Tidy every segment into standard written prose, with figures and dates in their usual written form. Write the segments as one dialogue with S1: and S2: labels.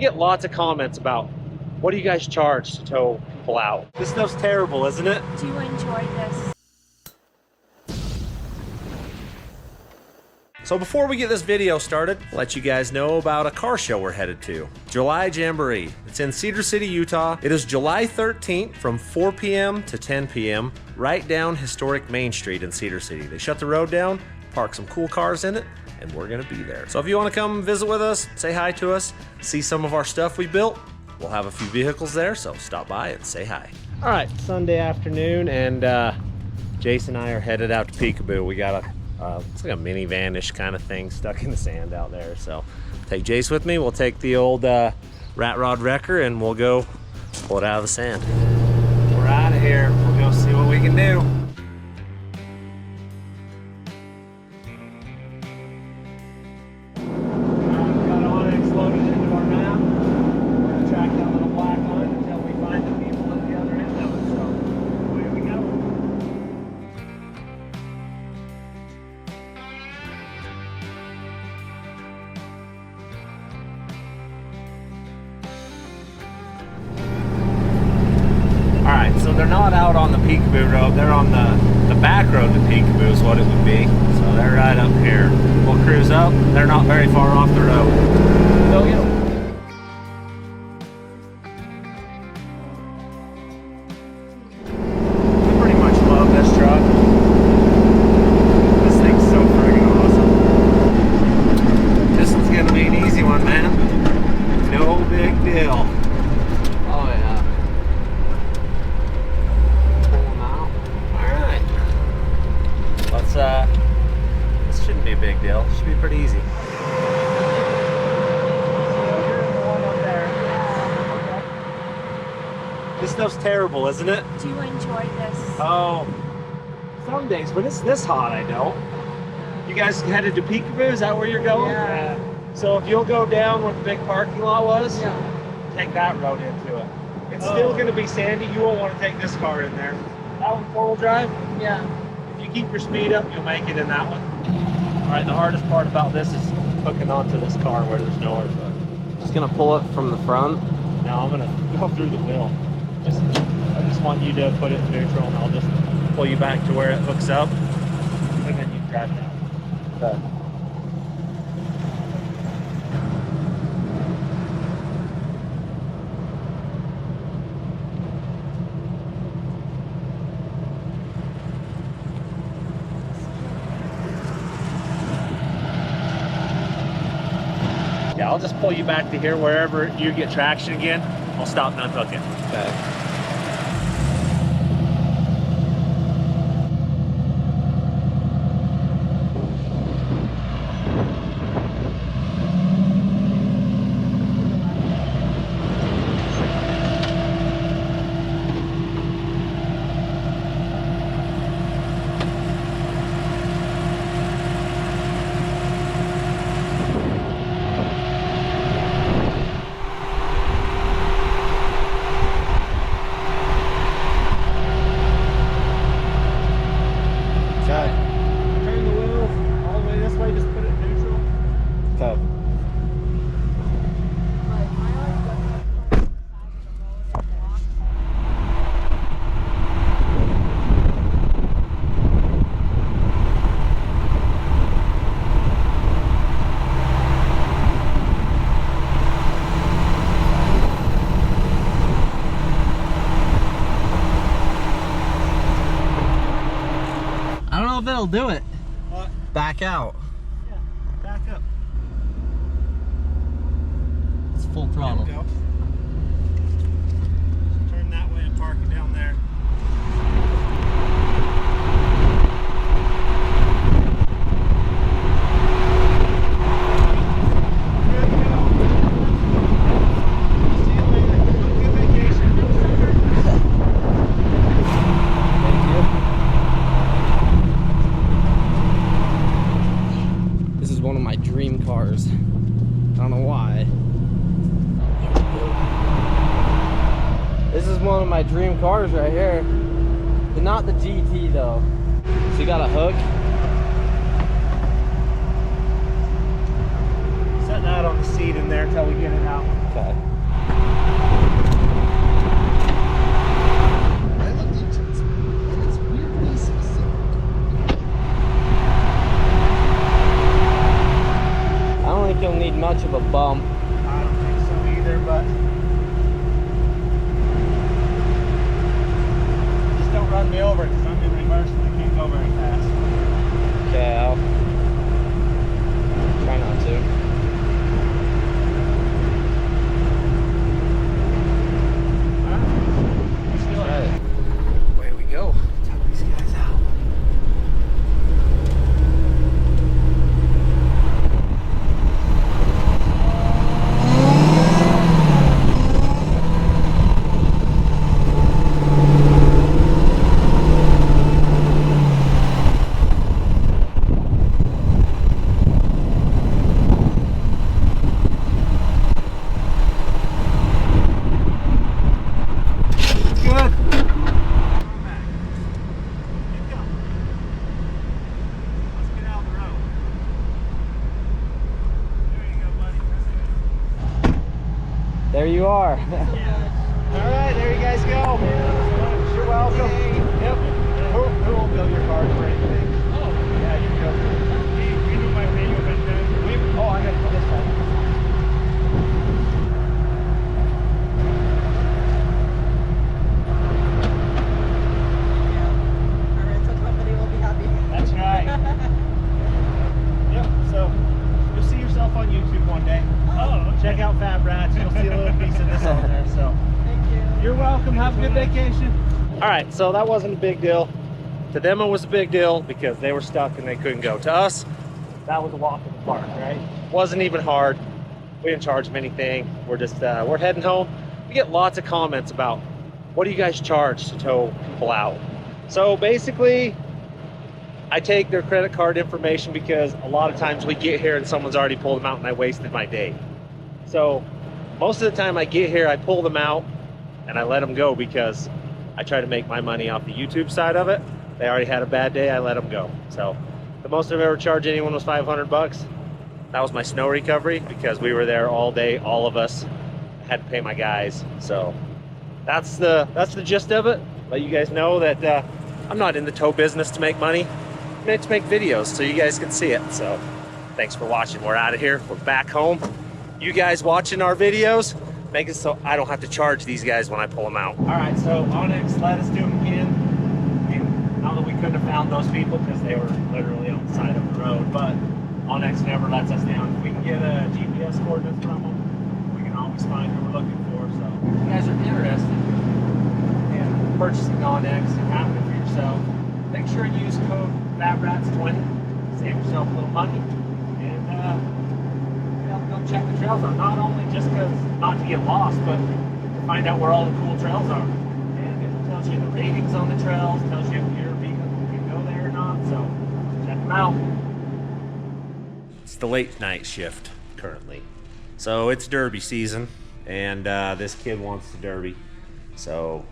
S1: get lots of comments about, what do you guys charge to tow people out? This stuff's terrible, isn't it?
S2: Do you enjoy this?
S1: So before we get this video started, I'll let you guys know about a car show we're headed to. July Jamboree. It's in Cedar City, Utah. It is July 13th from 4 p.m. to 10 p.m. right down historic Main Street in Cedar City. They shut the road down, park some cool cars in it, and we're gonna be there. So if you wanna come visit with us, say hi to us, see some of our stuff we built, we'll have a few vehicles there, so stop by and say hi. All right, Sunday afternoon, and Jason and I are headed out to Peekaboo. We got it's like a minivan-ish kind of thing stuck in the sand out there. So take Jace with me. We'll take the old rat rod wrecker and we'll go pull it out of the sand. We're out of here. We'll go see what we can do. We've got Onx loaded into our map. We're going to track that little black line until we find the people at the other end of it. So away we go. Alright, so they're not out on the Peekaboo Road, they're on the back road to Peekaboo is what it would be. So they're right up here. We'll cruise up, they're not very far off the road. Go get them. I pretty much love this truck. This thing's so friggin' awesome. This one's gonna be an easy one, man. No big deal. This shouldn't be a big deal. It should be pretty easy. This stuff's terrible, isn't it?
S2: Do you enjoy this?
S1: Oh, some days when it's this hot, I don't. You guys headed to Peekaboo? Is that where you're going?
S2: Yeah.
S1: So if you'll go down where the big parking lot was, take that road into it. It's still going to be sandy. You won't want to take this car in there. That one four-wheel drive?
S2: Yeah.
S1: If you keep your speed up, you'll make it in that one. All right, the hardest part about this is hooking onto this car where there's no hook.
S3: Just gonna pull it from the front.
S1: Now I'm gonna go through the wheel. I just want you to put it in neutral, and I'll just pull you back to where it hooks up, and then you drive down. Okay. Yeah, I'll just pull you back to here wherever you get traction again. I'll stop and unhook it.
S3: Okay.
S1: Turn the wheel all the way this way, just put it in neutral.
S3: Okay. I don't know if it'll do it.
S1: What?
S3: Back out.
S1: Yeah, back up.
S3: It's full throttle.
S1: There we go. Turn that way and park it down there. Good to go. See you later. Good vacation.
S3: Thank you. This is one of my dream cars. I don't know why. This is one of my dream cars right here. But not the GT though. So you got a hook.
S1: Set that on the seat in there until we get it out.
S3: Okay. There you are.
S1: All right, there you guys go. You're welcome. Yep. Who won't bill your card for anything? Oh, yeah, you go.
S4: We do my video back then.
S1: Oh, I got to put this on.
S5: Our rental company will be happy.
S1: That's right. Yep, so you'll see yourself on YouTube one day.
S4: Oh, okay.
S1: Check out fabrats. You'll see a little piece of this on there. So
S5: Thank you.
S1: you're welcome. Have a good vacation. All right, so that wasn't a big deal. To them, it was a big deal because they were stuck and they couldn't go. To us, that was a walk in the park, right? Wasn't even hard. We didn't charge them anything. We're just we're heading home. We get lots of comments about what do you guys charge to tow people out. So basically, I take their credit card information because a lot of times we get here and someone's already pulled them out and I wasted my day. So most of the time I get here, I pull them out and I let them go because I try to make my money off the YouTube side of it. They already had a bad day, I let them go. So the most I've ever charged anyone was 500 bucks. That was my snow recovery because we were there all day, all of us. I had to pay my guys. So that's the gist of it. Let you guys know that I'm not in the tow business to make money. I'm in it to make videos so you guys can see it. So thanks for watching. We're out of here. We're back home. You guys watching our videos, make it so I don't have to charge these guys when I pull them out. All right, so Onx let us do them again. And now that we couldn't have found those people because they were literally on the side of the road, but Onx never lets us down. If we can get a GPS coordinates from them, we can always find who we're looking for. So if you guys are interested in purchasing Onx and having it for yourself, make sure you use code fabrats20. Save yourself a little money. And go check the trails out. Not only just because not to get lost, but to find out where all the cool trails are. And it tells you the ratings on the trails, tells you if your vehicle can go there or not. So check them out. It's the late night shift currently. So it's derby season and this kid wants the derby. So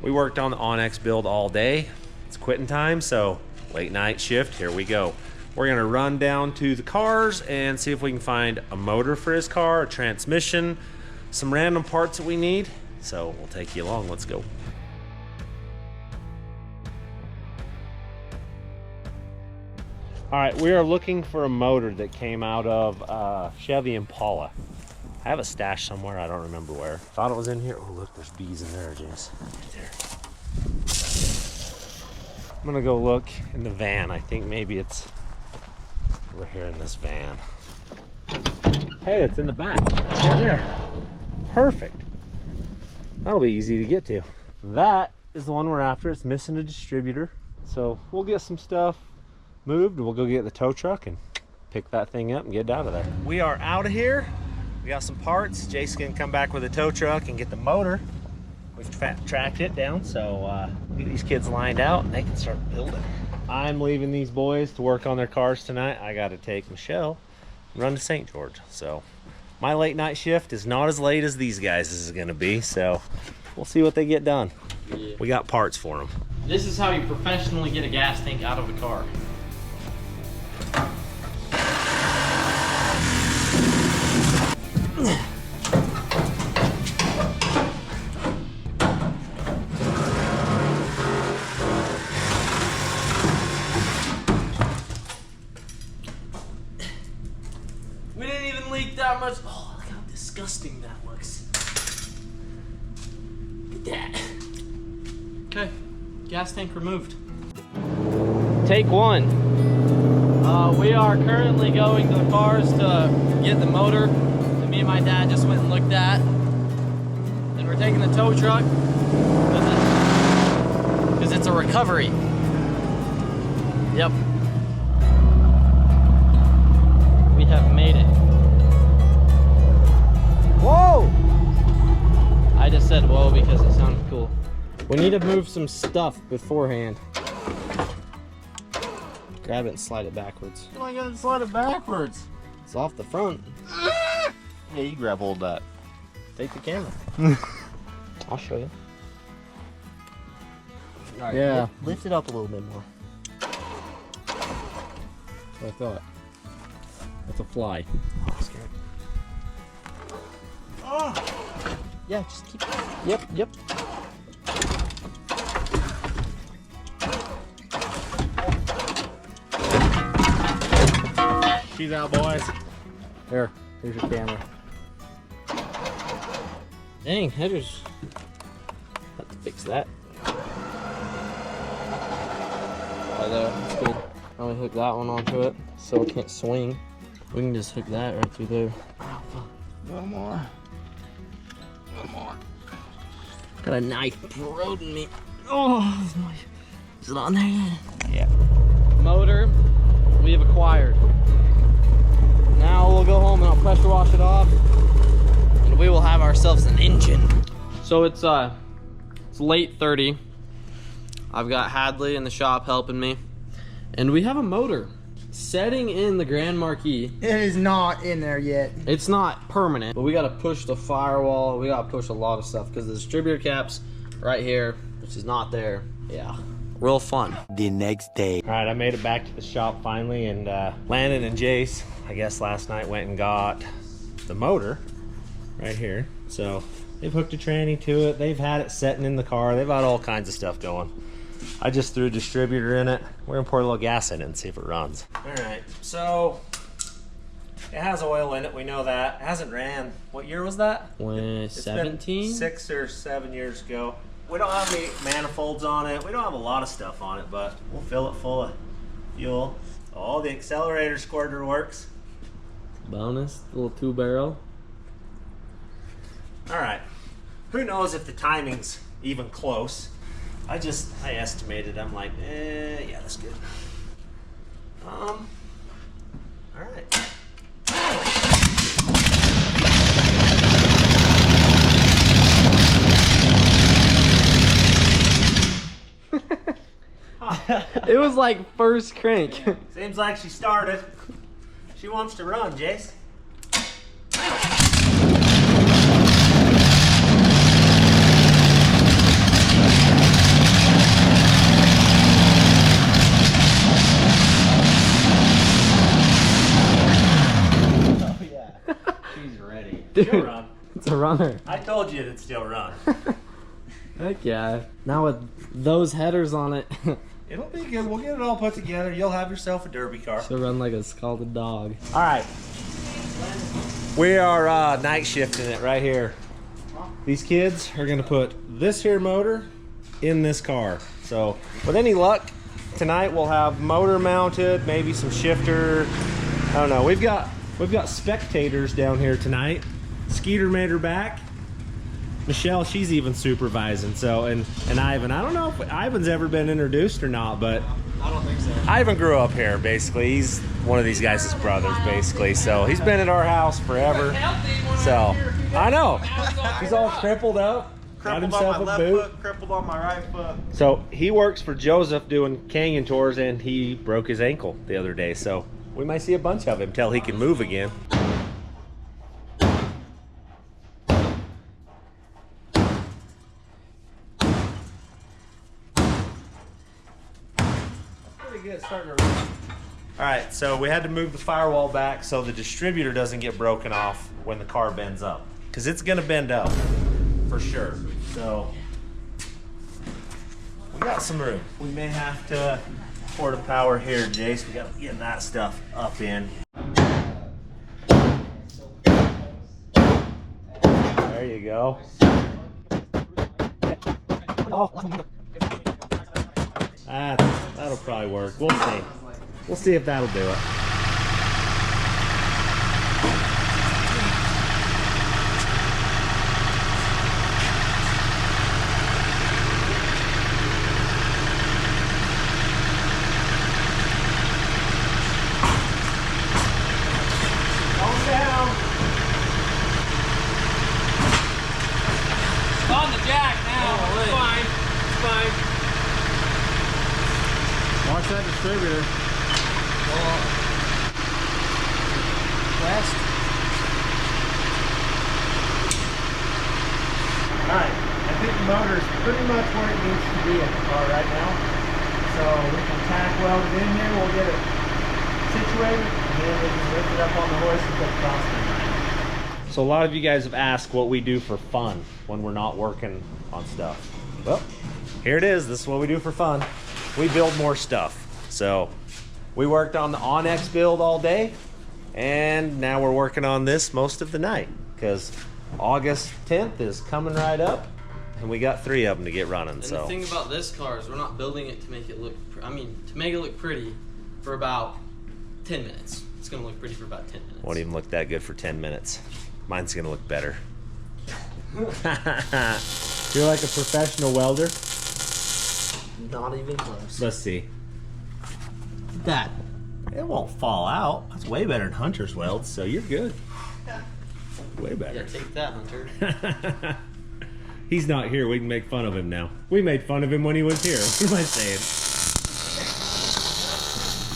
S1: we worked on the Onx build all day. It's quitting time, so late night shift, here we go. We're gonna run down to the cars and see if we can find a motor for his car, a transmission, some random parts that we need. So we'll take you along, let's go. All right, we are looking for a motor that came out of Chevy Impala. I have a stash somewhere, I don't remember where. Thought it was in here. Oh look, there's bees in there, James. Right there. I'm gonna go look in the van. I think maybe it's over here in this van. Hey, it's in the back. Right there. Perfect. That'll be easy to get to. That is the one we're after. It's missing a distributor. So we'll get some stuff moved. We'll go get the tow truck and pick that thing up and get out of there. We are out of here. We got some parts. Jason can come back with a tow truck and get the motor. We've tracked it down, so get these kids lined out and they can start building. I'm leaving these boys to work on their cars tonight. I got to take Michelle and run to St. George. So my late night shift is not as late as these guys is going to be, so we'll see what they get done. Yeah. We got parts for them.
S3: This is how you professionally get a gas tank out of a car. We didn't even leak that much. Oh, look how disgusting that looks. Look at that. Okay, gas tank removed. Take one. We are currently going to the cars to get the motor that me and my dad just went and looked at. Then we're taking the tow truck because it's a recovery. Yep. We have made it. Whoa! I just said whoa because it sounded cool. We need to move some stuff beforehand. Grab it and slide it backwards.
S1: Oh, I gotta slide it backwards.
S3: It's off the front.
S1: Yeah, you grab hold of that.
S3: Take the camera. I'll show you.
S1: All right,
S3: Yeah.
S1: lift it up a little bit more.
S3: That's what I thought. That's a fly.
S1: Oh, scared. Oh.
S3: Yeah, just keep. Yep.
S1: She's out, boys.
S3: Here's your camera. Dang, headers. Have to fix that. Right there, that's good. Only hook that one onto it so it can't swing. We can just hook that right through there. Oh, fuck. One more. Got a knife prodding me. Oh, is it on there yet?
S1: Yeah.
S3: Motor we have acquired. Now we'll go home and I'll pressure wash it off, and we will have ourselves an engine. So it's late 30. I've got Hadley in the shop helping me, and we have a motor setting in the Grand Marquis.
S6: It is not in there yet.
S3: It's not permanent, but we gotta push the firewall. We gotta push a lot of stuff because the distributor cap's right here, which is not there. Yeah, real fun.
S7: The next day.
S1: All right, I made it back to the shop finally, and Landon and Jace, I guess last night, went and got the motor right here. So they've hooked a tranny to it. They've had it setting in the car. They've had all kinds of stuff going. I just threw a distributor in it. We're gonna pour a little gas in it and see if it runs. All right, so it has oil in it. We know that. It hasn't ran. What year was that?
S3: It's 17?
S1: 6 or 7 years ago. We don't have any manifolds on it. We don't have a lot of stuff on it, but we'll fill it full of fuel. Oh, the accelerator squirter works.
S3: Bonus, little 2-barrel.
S1: All right. Who knows if the timing's even close? I estimated. I'm like, yeah, that's good. All right.
S3: It was like first crank.
S1: Seems like she started. She wants to run, Jace. She's ready.
S3: Dude,
S1: She'll run.
S3: it's a runner.
S1: I told you it'd still run.
S3: Heck yeah. Now with those headers on it,
S1: It'll be good. We'll get it all put together. You'll have yourself a derby car.
S3: she'll run like a scalded dog.
S1: All right. We are night shifting it right here. These kids are gonna put this here motor in this car. So with any luck, tonight we'll have motor mounted, maybe some shifter. I don't know. We've got spectators down here tonight. Skeeter made her back. Michelle, she's even supervising. So and Ivan. I don't know if Ivan's ever been introduced or not, but
S6: I don't think so.
S1: Ivan grew up here, basically. He's one of these guys' brothers, basically. So he's been at our house forever. So I know. He's all crippled up. Got himself a boot.
S6: Crippled on my right foot.
S1: So he works for Joseph doing canyon tours, and he broke his ankle the other day. So we might see a bunch of him till he can move again. All right, so we had to move the firewall back so the distributor doesn't get broken off when the car bends up, because it's gonna bend up for sure. So we got some room. We may have to pour the power here, Jace. We gotta get that stuff up in. There you go. That'll probably work. We'll see. We'll see if that'll do it. Calm down.
S3: It's on the jack now. It's fine. It's fine.
S1: Watch that distributor.
S3: West.
S1: Alright, I think the motor is pretty much where it needs to be in the car right now. So we can tack weld it in here, we'll get it situated, and then we can lift it up on the hoist and put the crossbeam on it. So a lot of you guys have asked what we do for fun when we're not working on stuff. Well, here it is. This is what we do for fun. We build more stuff. So we worked on the Onx build all day, and now we're working on this most of the night because August 10th is coming right up, and we got 3 of them to get running.
S3: And
S1: so
S3: the thing about this car is we're not building it to make it look, to make it look pretty for about 10 minutes. It's gonna look pretty for about 10 minutes.
S1: Won't even look that good for 10 minutes. Mine's gonna look better. You're like a professional welder.
S3: Not even close.
S1: Let's see.
S3: That.
S1: It won't fall out. That's way better than Hunter's weld, so you're good. Way better.
S3: Yeah, take that, Hunter.
S1: He's not here. We can make fun of him now. We made fun of him when he was here. What am I saying?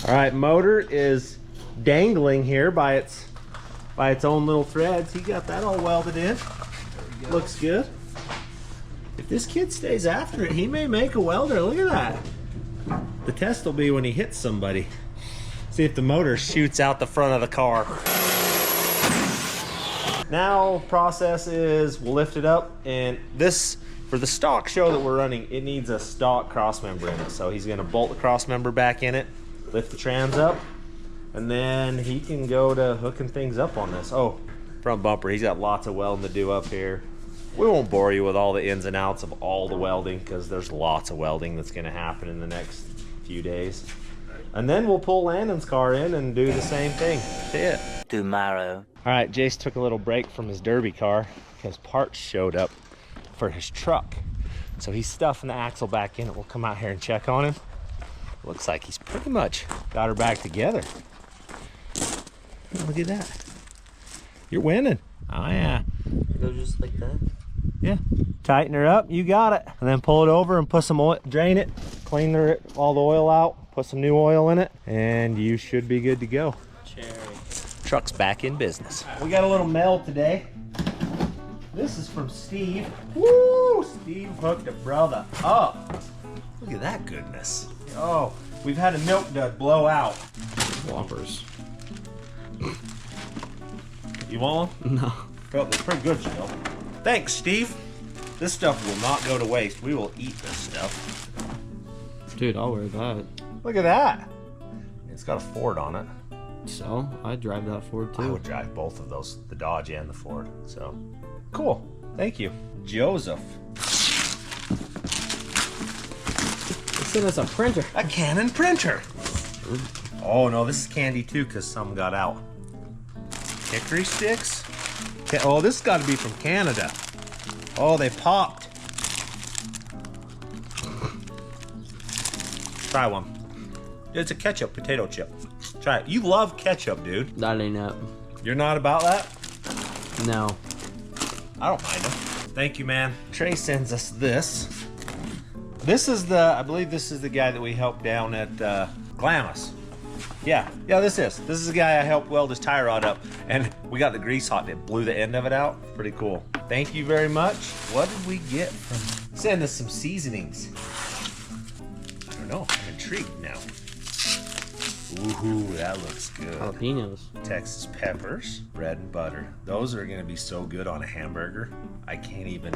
S1: All right, motor is dangling here by its own little threads. He got that all welded in. Looks good. If this kid stays after it, he may make a welder. Look at that. The test will be when he hits somebody. See if the motor shoots out the front of the car. Now process is we'll lift it up, and this for the stock show that we're running, it needs a stock cross member in it. So he's gonna bolt the cross member back in it, lift the trans up, and then he can go to hooking things up on this. Oh, front bumper, he's got lots of welding to do up here. We won't bore you with all the ins and outs of all the welding because there's lots of welding that's gonna happen in the next few days. And then we'll pull Landon's car in and do the same thing to it.
S7: Tomorrow.
S1: All right, Jace took a little break from his derby car because parts showed up for his truck. So he's stuffing the axle back in it. We'll come out here and check on him. Looks like he's pretty much got her back together. Look at that. You're winning. Oh yeah.
S3: Go just like that.
S1: Yeah. Tighten her up, you got it. And then pull it over and put some oil, drain it, clean all the oil out, put some new oil in it, and you should be good to go.
S3: Cherry.
S1: Truck's back in business. We got a little mail today. This is from Steve. Woo! Steve hooked a brother up. Look at that goodness. Oh, we've had a milk dud blow out.
S3: Whoppers.
S1: You want one?
S3: No.
S1: Oh, they're pretty good still. Thanks, Steve. This stuff will not go to waste. We will eat this stuff.
S3: Dude, I'll wear that.
S1: Look at that. It's got a Ford on it.
S3: So, I'd drive that Ford
S1: I
S3: too.
S1: would drive both of those, the Dodge and the Ford. So, cool. Thank you. Joseph.
S3: They sent us a printer.
S1: A Canon printer. Oh no, this is candy too because some got out. Hickory sticks. Oh, this has got to be from Canada. Oh, they popped. Try one. It's a ketchup potato chip. Try it. You love ketchup, dude.
S3: That ain't it.
S1: You're not about that?
S3: No.
S1: I don't mind them. Thank you, man. Trey sends us this. This is I believe this is the guy that we helped down at Glamis. Yeah, this is the guy I helped weld his tie rod up, and we got the grease hot and it blew the end of it out. Pretty cool. Thank you very much. What did we get from? Send us some seasonings. I don't know. I'm intrigued now. Ooh, that looks good.
S3: Jalapenos.
S1: Texas peppers, bread and butter. Those are gonna be so good on a hamburger. I can't even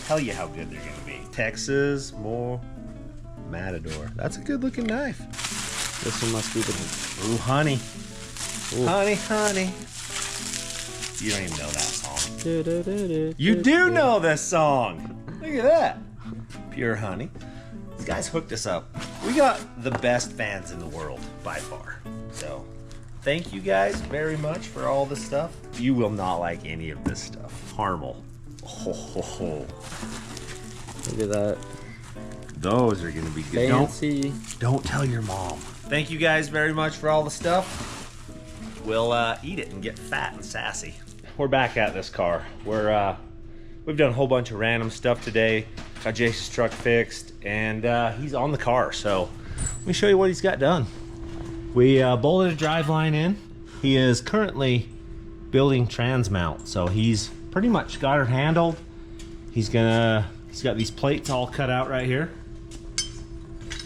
S1: tell you how good they're gonna be. Texas, more Matador. That's a good looking knife.
S3: This one must be the...
S1: Ooh, honey.
S3: Ooh.
S1: Honey, honey. You don't even know that song. You do know this song. Look at that. Pure honey. These guys hooked us up. We got the best fans in the world by far. So thank you guys very much for all this stuff. You will not like any of this stuff. Caramel. Ho, ho, ho.
S3: Look at that.
S1: Those are gonna be good.
S3: Fancy.
S1: Don't tell your mom. Thank you guys very much for all the stuff. We'll eat it and get fat and sassy. We're back at this car. We've done a whole bunch of random stuff today. Got Jason's truck fixed, and he's on the car. So let me show you what he's got done. We bolted a driveline in. He is currently building trans mount, so he's pretty much got her handled. He's got these plates all cut out right here.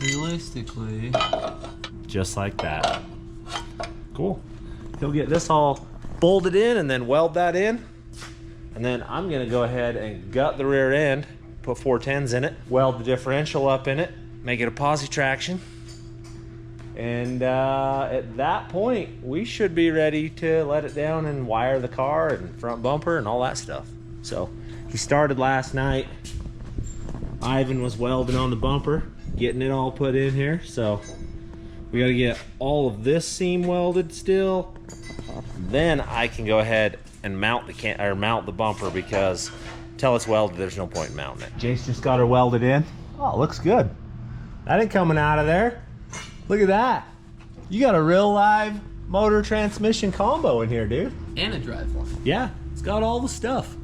S3: Realistically.
S1: Just like that. Cool. He'll get this all bolt it in and then weld that in. And then I'm gonna go ahead and gut the rear end, put 410s in it, weld the differential up in it, make it a posi traction. And at that point, we should be ready to let it down and wire the car and front bumper and all that stuff. So he started last night. Ivan was welding on the bumper, getting it all put in here. So we got to get all of this seam welded still. Then I can go ahead and mount the bumper, because until it's welded, there's no point in mounting it. Jace just got her welded in. Oh, looks good. That ain't coming out of there. Look at that. You got a real live motor transmission combo in here, dude.
S3: And a driveline.
S1: Yeah, it's got all the stuff.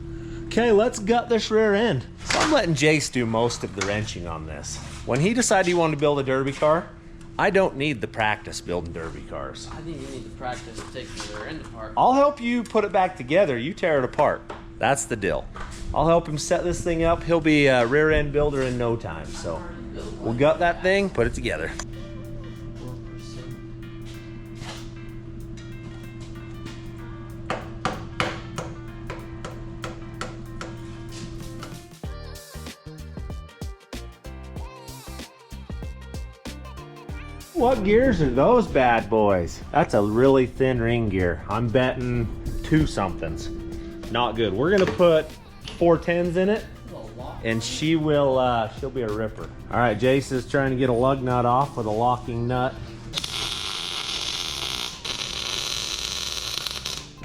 S1: Okay, let's gut this rear end. So I'm letting Jace do most of the wrenching on this. When he decided he wanted to build a derby car, I don't need the practice building derby cars.
S3: I think you need to practice taking the rear end apart.
S1: I'll help you put it back together. You tear it apart. That's the deal. I'll help him set this thing up. He'll be a rear end builder in no time. So we'll gut that thing, put it together. What gears are those bad boys? That's a really thin ring gear. I'm betting 2 somethings. Not good. We're gonna put 410s in it, and she'll be a ripper. All right, Jace is trying to get a lug nut off with a locking nut.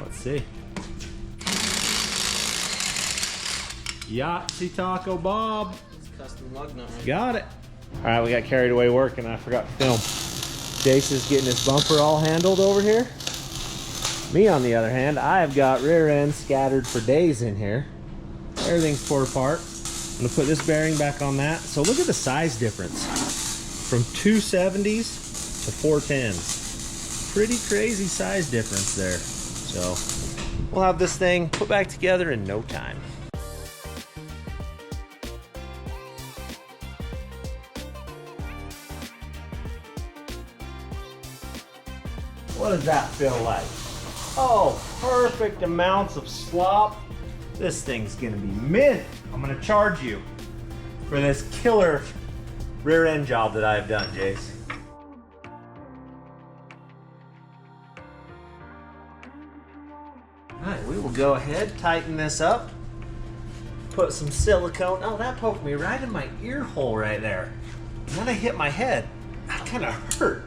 S1: Let's see. Yahtzee Taco Bob.
S3: It's custom lug nut right.
S1: Got it. All right, we got carried away working. I forgot to film. Jace is getting his bumper all handled over here. Me, on the other hand, I've got rear ends scattered for days in here. Everything's tore apart. I'm gonna put this bearing back on that. So look at the size difference from 270s to 410s. Pretty crazy size difference there. So we'll have this thing put back together in no time. What does that feel like? Oh, perfect amounts of slop. This thing's gonna be mint. I'm gonna charge you for this killer rear end job that I've done, Jace. All right, we will go ahead, tighten this up, put some silicone. Oh, that poked me right in my ear hole right there. And then I hit my head. That kind of hurt.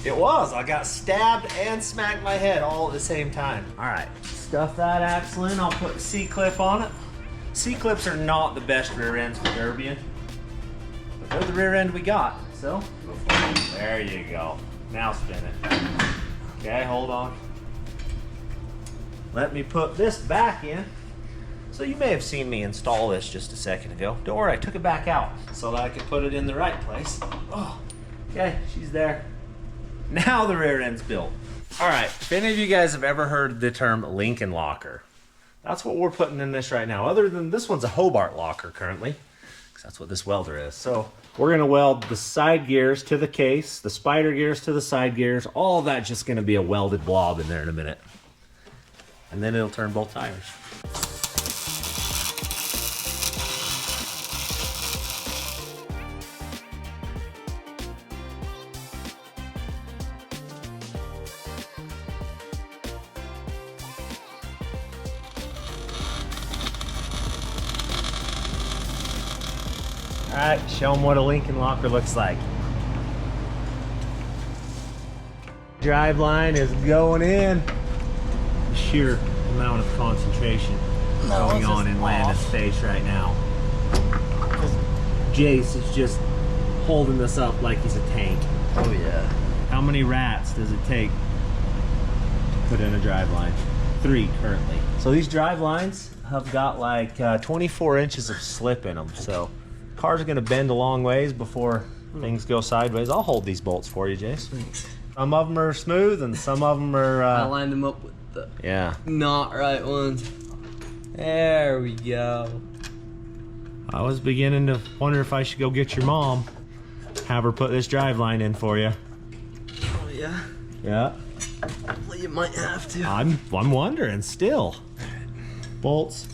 S1: It was. I got stabbed and smacked my head all at the same time. All right, stuff that axle in. I'll put a C-clip on it. C-clips are not the best rear ends for derbying, but they're the rear end we got. So, there you go. Now spin it. Okay, hold on. Let me put this back in. So you may have seen me install this just a second ago. Don't worry, I took it back out so that I could put it in the right place. Oh, okay, she's there. Now the rear end's built. All right, if any of you guys have ever heard the term Lincoln locker, that's what we're putting in this right now. Other than this one's a Hobart locker currently, because that's what this welder is. So we're gonna weld the side gears to the case, the spider gears to the side gears, all of that just gonna be a welded blob in there in a minute. And then it'll turn both tires. All right, show them what a Lincoln locker looks like. Driveline is going in. The sheer amount of concentration going on in Landon's face right now. Jace is just holding this up like he's a tank.
S3: Oh yeah.
S1: How many rats does it take to put in a driveline? 3 currently. So these drivelines have got like 24 inches of slip in them. So cars are gonna bend a long ways before things go sideways. I'll hold these bolts for you, Jace. Some of them are smooth and some of them are...
S3: I lined them up with the not right ones. There we go.
S1: I was beginning to wonder if I should go get your mom, have her put this driveline in for you.
S3: Oh yeah?
S1: Yeah.
S3: Hopefully you might have to.
S1: I'm wondering still. Bolts.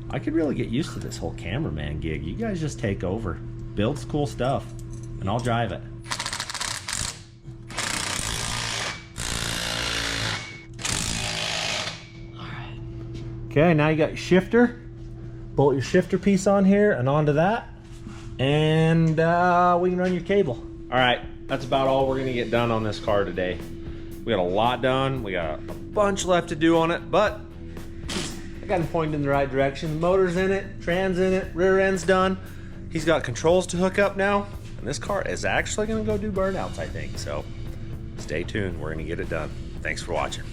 S1: I could really get used to this whole cameraman gig. You guys just take over. Builds cool stuff, and I'll drive it.
S3: Alright.
S1: Okay, now you got your shifter. Bolt your shifter piece on here and onto that. And we can run your cable. All right, that's about all we're gonna get done on this car today. We got a lot done. We got a bunch left to do on it, but I got him pointed in the right direction. The motor's in it, trans in it, rear end's done. He's got controls to hook up now, and this car is actually gonna go do burnouts, I think. So stay tuned, we're gonna get it done. Thanks for watching.